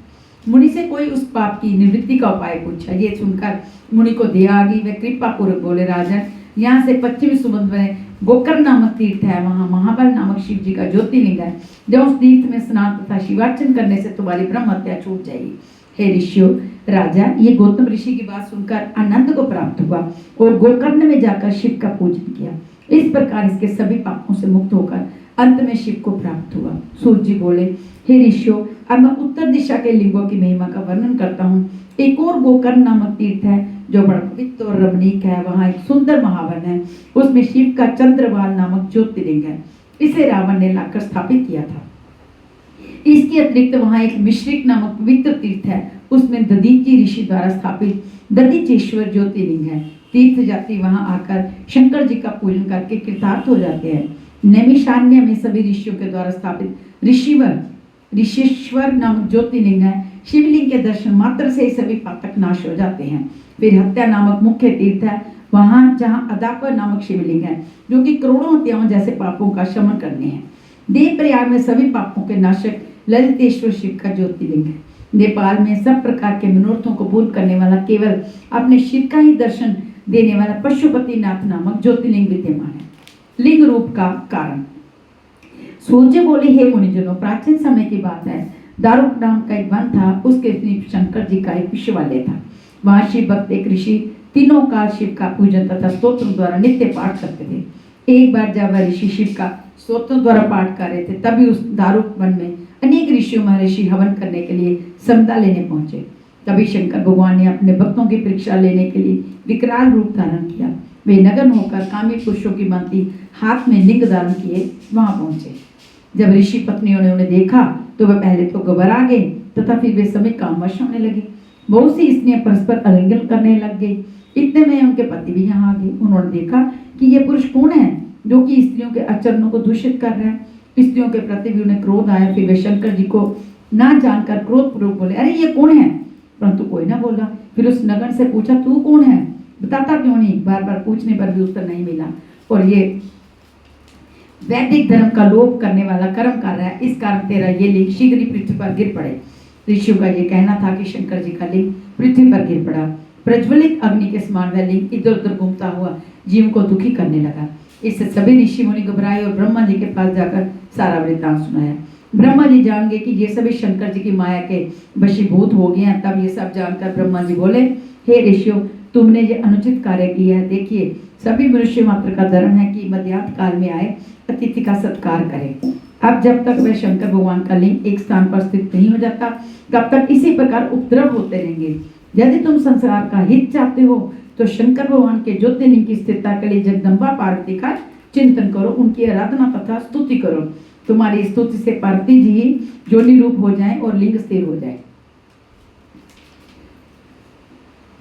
मुनि से कोई उस पाप की निवृत्ति का उपाय पूछा। ये सुनकर मुनि को दया आ गई। वे कृपा पूर्वक बोले, राजन, यहाँ से पश्चिमी समुद्र में गोकर्ण नामक तीर्थ है। वहाँ महाबल नामक शिव जी का ज्योतिर्लिंग है। जब उस तीर्थ में स्नान तथा शिवार्चन करने से तुम्हारी ब्रह्म हत्या छूट जाएगी। हे ऋषियों, राजा ये गौतम ऋषि की बात सुनकर आनंद को प्राप्त हुआ और गोकर्ण में जाकर शिव का पूजन किया। इस प्रकार इसके सभी पापों से मुक्त होकर अंत में शिव को प्राप्त हुआ। सूर्य जी बोले, हे ऋषियों, अब मैं उत्तर दिशा के लिंगों की महिमा का वर्णन करता हूँ। एक और गोकर्ण नामक तीर्थ है जो बड़ा पवित्र और रमणीक है। वहाँ एक सुंदर महावन है। उसमें शिव का चंद्रवाल नामक ज्योतिर्लिंग है। इसे रावण ने लाकर स्थापित किया था। इसके अतिरिक्त वहाँ एक मिश्रिक नामक पवित्र तीर्थ है। उसमें दधीची ऋषि द्वारा स्थापित दधीचेश्वर ज्योतिर्लिंग है। तीर्थ यात्री वहां आकर शंकर जी का पूजन करके कृतार्थ हो जाते हैं। नैमिषारण्य में सभी ऋषियों के द्वारा स्थापित ऋषिश्वर नामक ज्योतिर्लिंग है। शिवलिंग के दर्शन मात्र से ही सभी पातक नाश हो जाते हैं। फिर हत्या नामक मुख्य तीर्थ है। वहां जहाँ अदापर नामक शिवलिंग है जो कि करोड़ों हत्याओं जैसे पापों का शमन करने हैं। देवप्रयाग में सभी पापों के नाशक ललितेश्वर शिव का ज्योतिर्लिंग है। नेपाल में सब प्रकार के मनोरथों को पूर्ण करने वाला केवल अपने शिव का ही दर्शन देने वाला पशुपतिनाथ नामक ज्योतिर्लिंग विद्यमान है। लिंग रूप का कारण। सूर्य बोले, हे मुनिजनों, प्राचीन समय की बात है। दारुक नाम का एक वन था। उसके समीप शंकर जी का एक विश्वविद्यालय था। वहां शिव भक्त एक ऋषि तीनों काल शिव का पूजन तथा स्तोत्र द्वारा नित्य पाठ करते थे। एक बार जब वह ऋषि शिव का स्तोत्र द्वारा पाठ कर रहे थे, तभी उस दारुक वन में अनेक ऋषियों महर्षि हवन करने के लिए समदा लेने पहुंचे। तभी शंकर भगवान ने अपने भक्तों की परीक्षा लेने के लिए विकराल रूप धारण किया। वे नग्न होकर कामी पुरुषों की भांति हाथ में लिंग धारण किए वहां पहुंचे। जब ऋषि पत्नियों ने उन्हें देखा तो वह पहले तो घबरा गए तथा फिर वे सभी कामवश होने लगे। बहुत सी स्त्रियां परस्पर आलिंगन करने लग गई। इतने में उनके पति भी यहाँ आ गए। उन्होंने देखा कि ये पुरुष कौन है जो कि स्त्रियों के आचरणों को दूषित कर रहा है। स्त्रियों के प्रति भी उन्हें क्रोध आया। फिर वे शंकर जी को ना जानकर क्रोधपूर्वक बोले, अरे ये कौन है? परंतु कोई ना बोला। फिर उस नगन से पूछा, तू कौन है? बताता क्यों नहीं? बार बार पूछने पर भी उत्तर नहीं मिला। और ये वैदिक धर्म का लोप करने वाला कर्म कर रहा है, इस कारण तेरा ये लिंग शीघ्र ही पृथ्वी पर गिर पड़े। ऋषियों का ये कहना था कि शंकर जी का लिंग पृथ्वी पर गिर पड़ा। प्रज्वलित अग्नि के समान वह लिंग इधर उधर घूमता हुआ जीव को दुखी करने लगा। इससे सभी ऋषि मुनि घबराए और ब्रह्मा जी के पास जाकर सारा वृत्तांत सुनाया। ब्रह्मा जी जान गए कि ये सभी शंकर जी की माया के वशीभूत हो गए हैं। तब ये सब जानकर ब्रह्मा जी बोले, हे ऋषियों, तुमने ये अनुचित कार्य किया है। देखिए, सभी मनुष्य मात्र का धर्म है कि मध्याह्न काल में आए अतिथि का सत्कार करें। अब जब तक वह शंकर भगवान का लिंग एक स्थान पर स्थित नहीं हो जाता, तब तक इसी प्रकार उपद्रव होते रहेंगे। यदि तुम संसार का हित चाहते हो तो शंकर भगवान के ज्योतिर्लिंग की स्थिरता के लिए जगदम्बा पार्वती का चिंतन करो, उनकी आराधना तथा स्तुति करो। तुम्हारी स्तुति से पार्वती जी जोनि रूप हो जाए और लिंग स्थिर हो जाए।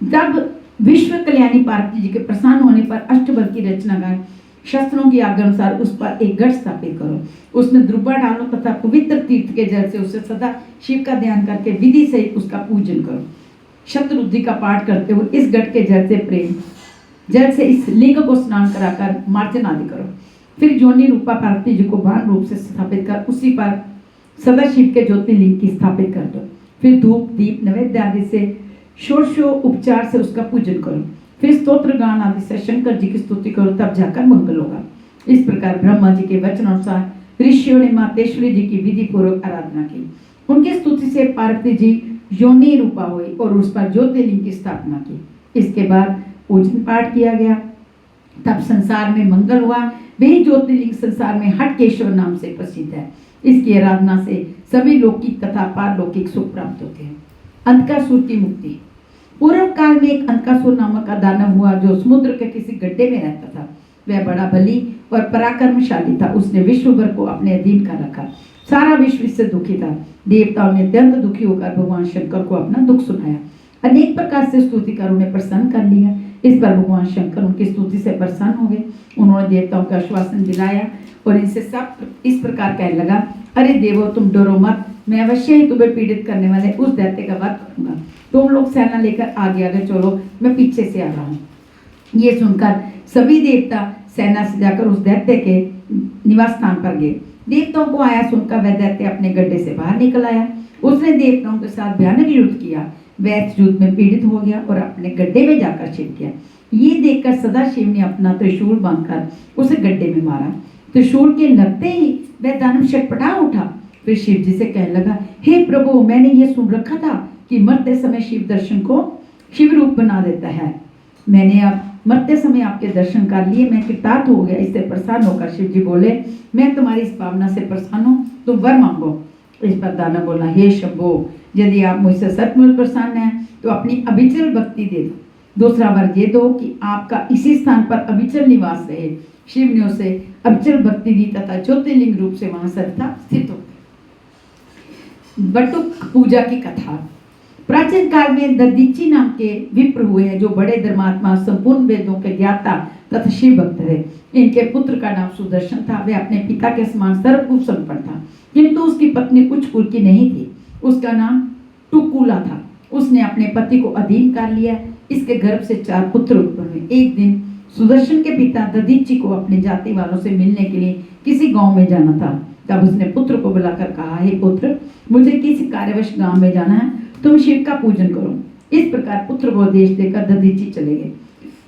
तब विश्व कल्याणी पार्वती जी के प्रसन्न होने पर अष्टबल की रचना कर शास्त्रों की आज्ञा अनुसार उस पर एक गढ़ स्थापित करो। उसमें द्रुपा डालो तथा पवित्र तीर्थ के जल से उसे सदा शिव का ध्यान करके विधि से उसका पूजन करो। शतरुद्धि का पाठ करते हुए इस गढ़ के जल से प्रेम जल से इस लिंग को स्नान कराकर मार्जन आदि करो। फिर जोनी रूपा पार्वती जी को बाण रूप से स्थापित कर उसी पर सदा शिव के ज्योतिर्लिंग की स्थापित कर दो। फिर धूप दीप नैवेद्य आदि से षोडशो उपचार से उसका पूजन करो। फिर स्तोत्र गान आदि से शंकर जी की स्तुति करो, तब जाकर मंगल होगा। इस प्रकार ब्रह्मा जी के वचन अनुसार ऋषियों ने मातेश्वरी जी की विधि पूर्वक आराधना की। उनकी स्तुति से पार्वती जी योनि रूपा हुई और उस पर ज्योतिर्लिंग की स्थापना की। इसके बाद पूजन पाठ किया गया। तब संसार में मंगल हुआ। वही ज्योतिर्लिंग संसार में हटकेश्वर नाम से प्रसिद्ध है। इसकी आराधना से सभी लौकिक तथा पारलौकिक सुख प्राप्त होते हैं। अंधकासुर की मुक्ति। पूर्व काल में एक अंधकासुर नामक का दानव हुआ जो समुद्र के किसी गड्ढे में रहता था। वह बड़ा बली और पराक्रमशाली था। उसने विश्व भर को अपने अधीन कर रखा। सारा विश्व इससे दुखी था। देवताओं ने अत्यंत दुखी होकर भगवान शंकर को अपना दुख सुनाया। अनेक प्रकार से स्तुति कर उन्हें प्रसन्न कर लिया। इस पर भगवान शंकर उनकी स्तुति से प्रसन्न हो गए। उन्होंने देवताओं को आश्वासन दिलाया और इनसे सब इस प्रकार कहने लगा, अरे देवो, तुम डरो मत, मैं अवश्य ही तुम्हें पीड़ित करने वाले उस दैत्य का वध करूंगा। तुम लोग सेना लेकर आगे आगे चलो, मैं पीछे से आ रहा हूँ। ये सुनकर सभी देवता सेना से जाकर उस दैत्य के निवास स्थान पर गए। देवताओं को आया सुनकर वह दैत्य अपने गड्ढे से बाहर निकल आया। उसने देवताओं के साथ भयानक युद्ध किया। वह युद्ध में पीड़ित हो गया और अपने गड्ढे में जाकर छिप गया। ये देखकर सदाशिव ने अपना त्रिशूल बांधकर उसे गड्ढे में मारा। त्रिशूल के लगते ही वह दानव छटपटा उठा। फिर शिव जी से कहने लगा, हे प्रभु, मैंने ये सुन रखा था कि मरते समय शिव दर्शन को शिव रूप बना देता है। मैंने अब मरते समय आपके दर्शन कर लिए, मैं कृतार्थ हो गया। इससे प्रसन्न होकर शिव जी बोले, मैं तुम्हारी इस भावना से प्रसन्न हूँ, तुम वर मांगो। इस पर दानव बोला, हे शंभो, यदि आप मुझसे सचमुच प्रसन्न हैं तो अपनी अविचल भक्ति दे दो। दूसरा वर ये दो कि आपका इसी स्थान पर अविचल निवास रहे। शिव ने उसे अविचल भक्ति दी तथा ज्योतिर्लिंग रूप से वहां सरिता स्थित हो गई। बटुक पूजा की कथा। प्राचीन काल में दधीची नाम के विप्र हुए हैं जो बड़े धर्मात्मा, संपूर्ण वेदों के ज्ञाता तथा शिव भक्त थे। इनके पुत्र का नाम सुदर्शन था। वे अपने पिता के समान सर्वकुल संपन्न था, किंतु उसकी पत्नी उच्च कुल की नहीं थी। उसका नाम टुकुला था। उसने अपने पति को अधीन कर लिया। इसके गर्भ से 4 पुत्र उत्पन्न हुए। एक दिन सुदर्शन के पिता दधीची को अपने जाति वालों से मिलने के लिए किसी गांव में जाना था। तब उसने पुत्र को बुलाकर कहा, हे पुत्र, मुझे किसी कार्यवश गांव में जाना है, तुम शिव का पूजन करो। इस प्रकार पुत्र को आदेश देकर दधीची चले गए।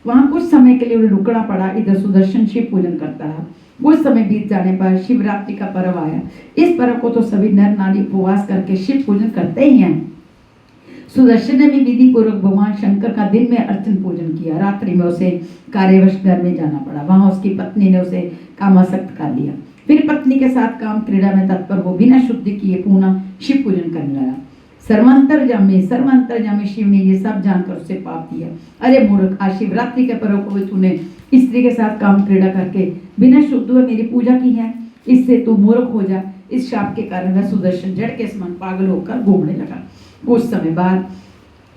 वहां कुछ समय के लिए उन्हें रुकना पड़ा। इधर सुदर्शन शिव पूजन करता रहा। कुछ समय बीत जाने पर शिवरात्रि का पर्व आया। इस पर्व को तो सभी नर नारी उपवास करके शिव पूजन करते ही हैं। सुदर्शन ने भी विधि पूर्वक भगवान शंकर का दिन में अर्चन पूजन किया। रात्रि में उसे कार्यवश घर में जाना पड़ा। वहां उसकी पत्नी ने उसे कामासक्त कर लिया। फिर पत्नी के साथ काम क्रीड़ा में तत्पर हो बिना शुद्धि किए पुनः शिव पूजन करने लगा। सर्वांतरजामी शिव ने ये सब जानकर उसे पाप दिया। अरे मूर्ख, आज शिवरात्रि के पर्व को भी तूने स्त्री के साथ काम क्रीड़ा करके बिना शुद्ध हुए मेरी पूजा की है, इससे तू मूर्ख हो जा। इस शाप के कारण वह सुदर्शन जड़ के समान पागल होकर घूमने लगा। कुछ समय बाद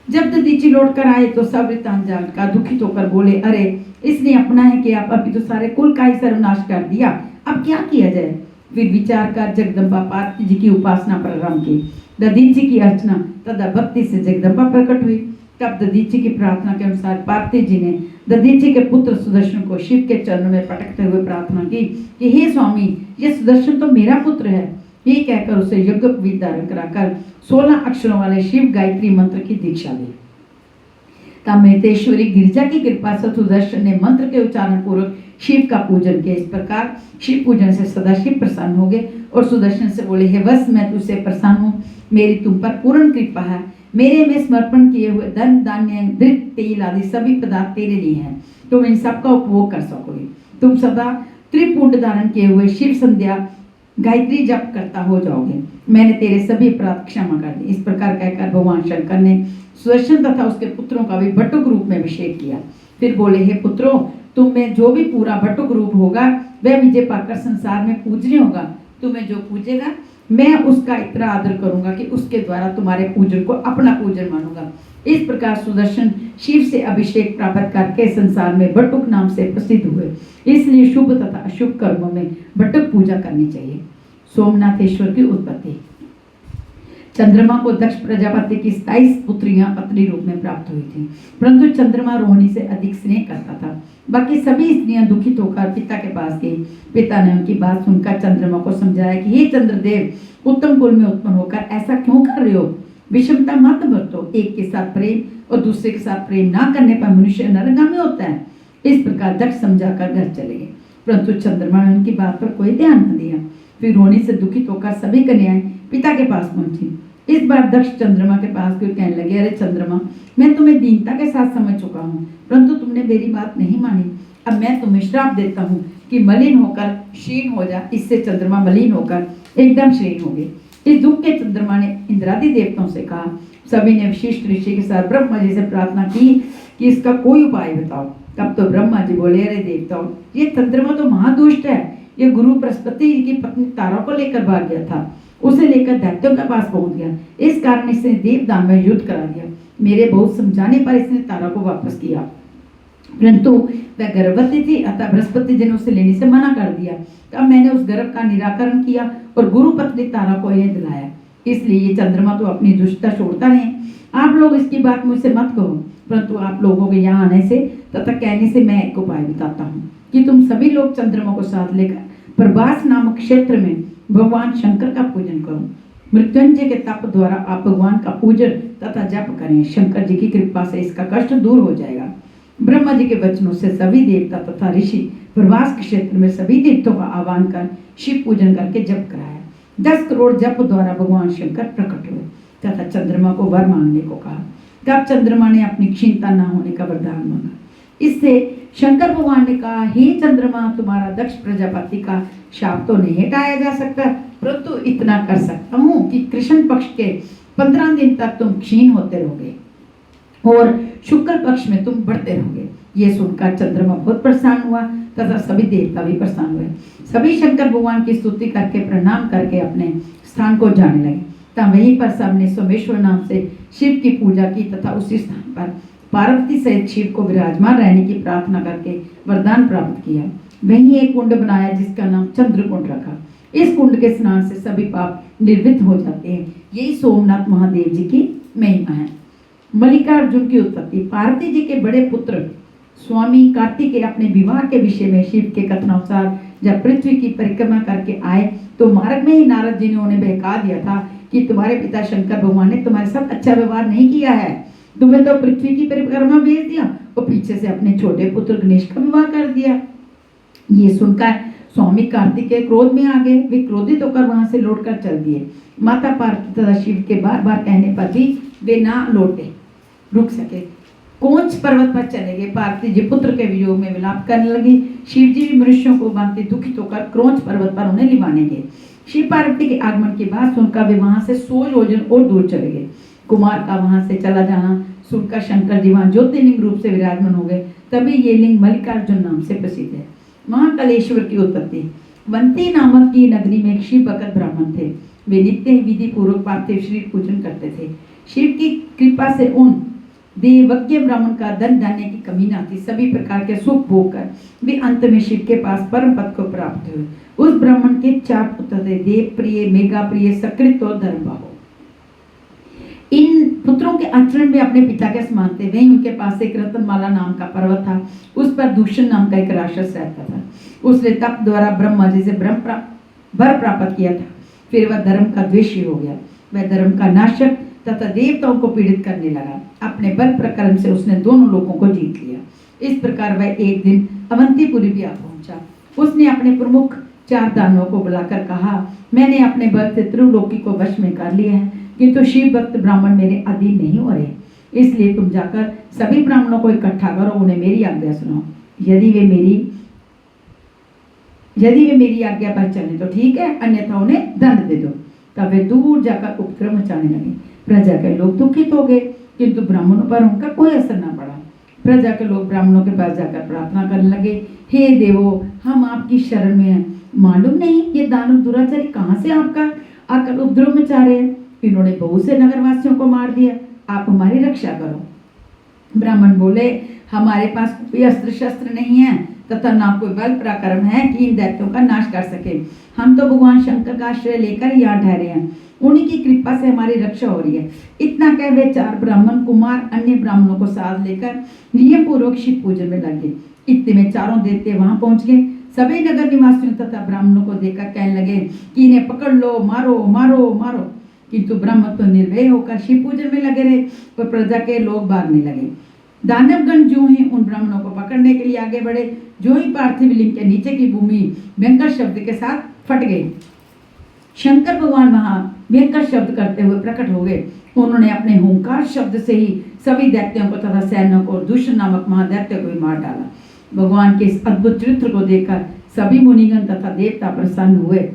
जब दधीचि लौट कर आए तो सब वृत्तांत जानकर दुखित होकर बोले, अरे इसने अपना है कि आप अभी तो सारे कुल का ही सर्वनाश कर दिया, अब क्या किया जाए। फिर विचार कर जगदम्बा पार्वती जी की उपासना प्रारंभ की। दधीचि की अर्चना तथा भक्ति से जगदम्बा प्रकट हुई। तब दधीचि की प्रार्थना के अनुसार पार्वती जी ने दधीचि के पुत्र सुदर्शन को शिव के चरणों में पटकते हुए प्रार्थना की कि हे स्वामी, ये सुदर्शन तो मेरा पुत्र है। ये कहकर उसे यज्ञ धारण कराकर 16 अक्षरों वाले शिव गायत्री मंत्र की दीक्षा दी। तब महेतेश्वरी गिरिजा की कृपा से सुदर्शन ने मंत्र के उच्चारण पूर्वक शिव का पूजन किया। इस प्रकार शिव पूजन से सदाशिव प्रसन्न हो गए और सुदर्शन से बोले, हे वत्स, मैं तुझसे प्रसन्न हूँ, मेरी तुम पर पूर्ण कृपा है। मेरे में समर्पण किए हुए धन, धान्य, घृत, तेल आदि सभी पदार्थ तेरे लिए हैं, तुम इन सबका उपभोग कर सकोगे। तुम सदा त्रिपुंड धारण किए हुए शिव संध्या गायत्री जप करता हो जाओगे। मैंने तेरे सभी अपराध क्षमा कर दिए। इस प्रकार कहकर भगवान शंकर ने सुदर्शन तथा उसके पुत्रों का भी बटुक रूप में अभिषेक किया। फिर बोले, हे पुत्रों, तुम में जो भी पूरा बटुक रूप होगा वह विजय पाकर संसार में पूजनीय होगा। तुम्हें जो पूजेगा मैं उसका इतना आदर करूंगा कि उसके द्वारा तुम्हारे पूजन को अपना पूजन मानूंगा। इस प्रकार सुदर्शन शिव से अभिषेक प्राप्त करके संसार में बटुक नाम से प्रसिद्ध हुए। इसलिए शुभ तथा अशुभ कर्मों में बटुक पूजा करनी चाहिए। सोमनाथेश्वर की उत्पत्ति। चंद्रमा को दक्ष प्रजापति की 27 पुत्रियां पत्नी रूप में प्राप्त हुई थी, परंतु चंद्रमा रोहिणी से अधिक स्नेह करता था। बाकी सभी स्त्रियां दुखित होकर पिता के पास गई। पिता ने उनकी बात सुनकर चंद्रमा को समझाया कि हे चंद्रदेव, उत्तम कुल में उत्पन्न होकर ऐसा क्यों कर रहे हो? विषमता मत बरतो। एक के साथ प्रेम और दूसरे के साथ प्रेम ना करने पर मनुष्य नरगामी होता है। इस प्रकार दक्ष समझाकर घर चले गए, परंतु चंद्रमा ने उनकी बात पर कोई ध्यान न दिया। फिर रोहिणी से दुखित होकर सभी कन्याएं पिता के पास पहुंची। इस बार दक्ष चंद्रमा के पास गए, कहने लगे, अरे चंद्रमा, मैं तुम्हें दीनता के साथ समझ चुका हूँ, परंतु तुमने मेरी बात नहीं मानी। अब मैं तुम्हें श्राप देता हूँ कि मलिन होकर क्षीण हो जा। इससे चंद्रमा मलिन होकर एकदम क्षीण हो गए। इस दुख के चंद्रमा ने इंद्रादि देवताओं से कहा। सभी ने विशिष्ट ऋषि के साथ ब्रह्मा जी से प्रार्थना की कि इसका कोई उपाय बताओ। तब तो ब्रह्मा जी बोले, अरे देवताओं, ये चंद्रमा तो महादुष्ट है। ये गुरु बृहस्पति जी की पत्नी तारा को लेकर भाग गया था, उसे लेकर दैत्यों के पास पहुंच गया। इस कारण इसने देवदान में युद्ध करा दिया। मेरे बहुत समझाने पर इसने तारा को वापस किया, परंतु वह गर्भवती थी, अतः बृहस्पति जी ने उसे लेने से मना कर दिया। तब मैंने उस गर्भ का निराकरण किया और गुरु पत्नी तारा को इन्हें दिलाया। इसलिए ये चंद्रमा तो अपनी दुष्टता छोड़ता नहीं। आप लोग इसकी बात मुझसे मत कहो, परंतु आप लोगों के यहाँ आने से तथा कहने से मैं एक उपाय बताता हूँ कि तुम सभी लोग चंद्रमा को साथ लेकर प्रभास नामक क्षेत्र में भगवान शंकर का पूजन करो। मृत्युंजय के तप द्वारा आप भगवान का पूजन तथा जप करें। शंकर जी की कृपा से इसका कष्ट दूर हो जाएगा। ब्रह्मा जी के वचनों से सभी देवता तथा ऋषि प्रभास के क्षेत्र में सभी देवताओं का आह्वान कर शिव पूजन करके जप कराया। 10 करोड़ जप द्वारा भगवान शंकर प्रकट हुए तथा चंद्रमा को वर मांगने को कहा। तब चंद्रमा ने अपनी क्षीणता न होने का वरदान मांगा। इससे शंकर भगवान ने कहा, हे चंद्रमा, तुम्हारा दक्ष प्रजापति का शाप तो नहीं हटाया जा सकता, परंतु इतना कर सकता हूँ कि कृष्ण पक्ष के 15 दिन तक तुम क्षीण होते रहोगे और शुक्ल पक्ष में तुम बढ़ते रहोगे। ये सुनकर चंद्रमा बहुत प्रसन्न हुआ तथा सभी देवता भी प्रसन्न हुए। सभी शंकर भगवान की स्तुति करके प्रणाम करके अपने स्थान को जाने लगे। तब वहीं पर सबने सोमेश्वर नाम से शिव की पूजा की तथा उसी स्थान पर पार्वती सहित शिव को विराजमान रहने की प्रार्थना करके वरदान प्राप्त किया। वहीं एक कुंड बनाया जिसका नाम चंद्र कुंड रखा। इस कुंड के स्नान से सभी पाप निर्वृत्त हो जाते हैं। यही सोमनाथ महादेव जी की महिमा है। मल्लिकार्जुन की उत्पत्ति। पार्वती जी के बड़े पुत्र स्वामी कार्तिकेय अपने विवाह के विषय में शिव के कथनानुसार जब पृथ्वी की परिक्रमा करके आए तो मार्ग में ही नारद जी ने उन्हें बहका दिया था कि तुम्हारे पिता शंकर भगवान ने तुम्हारे साथ अच्छा व्यवहार नहीं किया है। तुम्हें तो पृथ्वी की परिक्रमा भेज दिया और पीछे से अपने छोटे पुत्र गणेश का विवाह कर दिया। ये सुनकर स्वामी कार्तिकेय क्रोध में आ गए। वे क्रोधित होकर वहां से लौटकर चल दिए। माता पार्वती तथा शिव के बार बार कहने पर भी वे ना लौटे रुक सके। कोंच पर्वत पर चले गए। पार्वती जी पुत्र के वियोग में विलाप करने लगी। शिव जी भी मनुष्यों को बांधते दुखित होकर क्रोंच पर्वत पर उन्हें लिवाने गए। शिव पार्वती के आगमन के बाद सुनकर वे वहां से 100 योजन और दूर चले गए। कुमार का वहां से चला जाना सुनकर शंकर जी वहां ज्योतिर्लिंग रूप से विराजमान हो गए। तभी ये लिंग मल्लिकार्जुन नाम से प्रसिद्ध है। महाकालेश्वर की उत्पत्ति। वंती नामक की नगरी में एक शिव भगत ब्राह्मण थे। वे नित्य ही विधि पूर्वक पार्थिव शरीर पूजन करते थे। शिव की कृपा से उन देवज्ञ ब्राह्मण का धन धान्य की कमी न थी। सभी प्रकार के सुख भोग कर वे अंत में शिव के पास परम पद को प्राप्त हुए। उस ब्राह्मण के 4 पुत्र थे, देव प्रिय, मेघा प्रिय, सकृत और धर्मबाहु। इन पुत्रों के आचरण में अपने पिता के समान थे। वहीं उनके पास एक रत्नमाला नाम का पर्वत था। उस पर दूषण नाम का एक राक्षस रहता था। उसने तप द्वारा ब्रह्मा जी से वर प्राप्त किया था। फिर वह धर्म का द्वेषी हो गया। वह धर्म का नाशक तथा देवताओं को पीड़ित करने लगा। अपने बल प्रकर्म से उसने दोनों लोगों को जीत लिया। इस प्रकार वह एक दिन अवंतीपुरी भी आ पहुंचा। उसने अपने प्रमुख 4 दानवों को बुलाकर कहा, मैंने अपने बल से त्रिलोकी को वश में कर लिया है, किंतु शिव भक्त ब्राह्मण मेरे अधीन नहीं हो रहे। इसलिए तुम जाकर सभी ब्राह्मणों को इकट्ठा करो, उन्हें मेरी आज्ञा सुनाओ। यदि वे मेरी आज्ञा पर चले तो ठीक है, अन्यथा उन्हें दंड दे दो। तब वे दूर जाकर उपद्रव मचाने लगे। प्रजा के लोग दुखित हो गए, किंतु ब्राह्मणों पर उनका कोई असर न पड़ा। प्रजा के लोग ब्राह्मणों के पास जाकर प्रार्थना करने लगे, हे देवो, हम आपकी शरण में हैं। मालूम नहीं ये दानव दुराचारी कहाँ से आपका आकर उपद्रव मचा रहे हैं। इन्होंने बहुत से नगरवासियों को मार दिया, आप हमारी रक्षा करो। ब्राह्मण बोले, हमारे पास कोई अस्त्र शस्त्र नहीं है तथा ना कोई बल पराक्रम है कि इन दैत्यों का नाश कर सके। हम तो भगवान शंकर का आश्रय लेकर यहाँ ठहरे हैं, उन्हीं की कृपा से हमारी रक्षा हो रही है। इतना कह वे 4 ब्राह्मण कुमार अन्य ब्राह्मणों को साथ लेकर नियम पूर्वक शिव पूजन में लगे। इतने में चारों देवते वहां पहुंच गए। सभी नगर निवासियों तथा ब्राह्मणों को देखकर कहने लगे कि इन्हें पकड़ लो, मारो मारो मारो। किंतु ब्राह्मण तो निर्भय होकर शिव पूजन में लगे रहे और प्रजा के लोग भागने लगे। दानवगण जो ही उन ब्राह्मणों को पकड़ने के लिए आगे बढ़े, जो ही पार्थिव लिंग के नीचे की भूमि भयंकर शब्द के साथ फट गई। शंकर भगवान वहां भयंकर शब्द करते हुए प्रकट हो गए। उन्होंने अपने हुंकार शब्द से ही सभी दैत्यों को तथा सैन्यों को, दूषण नामक महादैत्य को भी मार डाला। भगवान के इस अद्भुत चरित्र को देखकर सभी मुनिगण तथा देवता प्रसन्न हुए।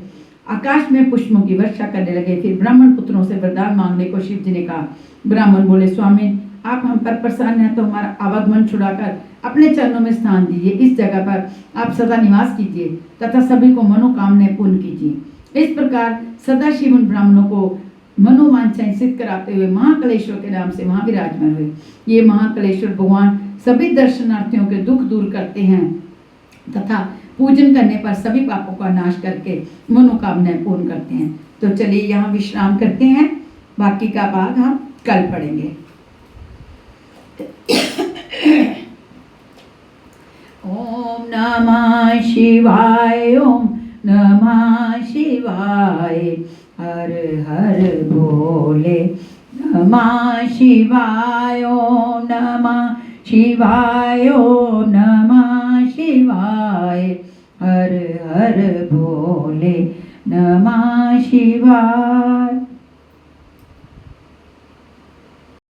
आकाश में पुष्पों की वर्षा करने लगे। फिर ब्राह्मण पुत्रों से वरदान मांगने को शिव जी ने कहा। ब्राह्मण बोले, स्वामी, आप हम पर प्रसन्न हैं तो हमारा आवागमन छुड़ाकर अपने चरणों में स्थान दीजिए। इस जगह पर आप सदा निवास कीजिए तथा सभी को मनोकामनाएं पूर्ण कीजिए। इस प्रकार सदाशिव उन ब्राह्मणों को मनोवांछाएं सिद्ध कराते हुए महाकालेश्वर के नाम से वहां विराजमान हुए। ये महाकालेश्वर भगवान सभी दर्शनार्थियों के दुख दूर करते हैं तथा पूजन करने पर सभी पापों का नाश करके मनोकामनाएं पूर्ण करते हैं। तो चलिए यहाँ विश्राम करते हैं, बाकी का भाग हम कल पढ़ेंगे। ओम नमः शिवाय, ओम नमः शिवाय, हर हर भोले नमः शिवाय, ओम नमः शिवाय, ओम नमः शिवाय, हर हर भोले नमः शिवाय।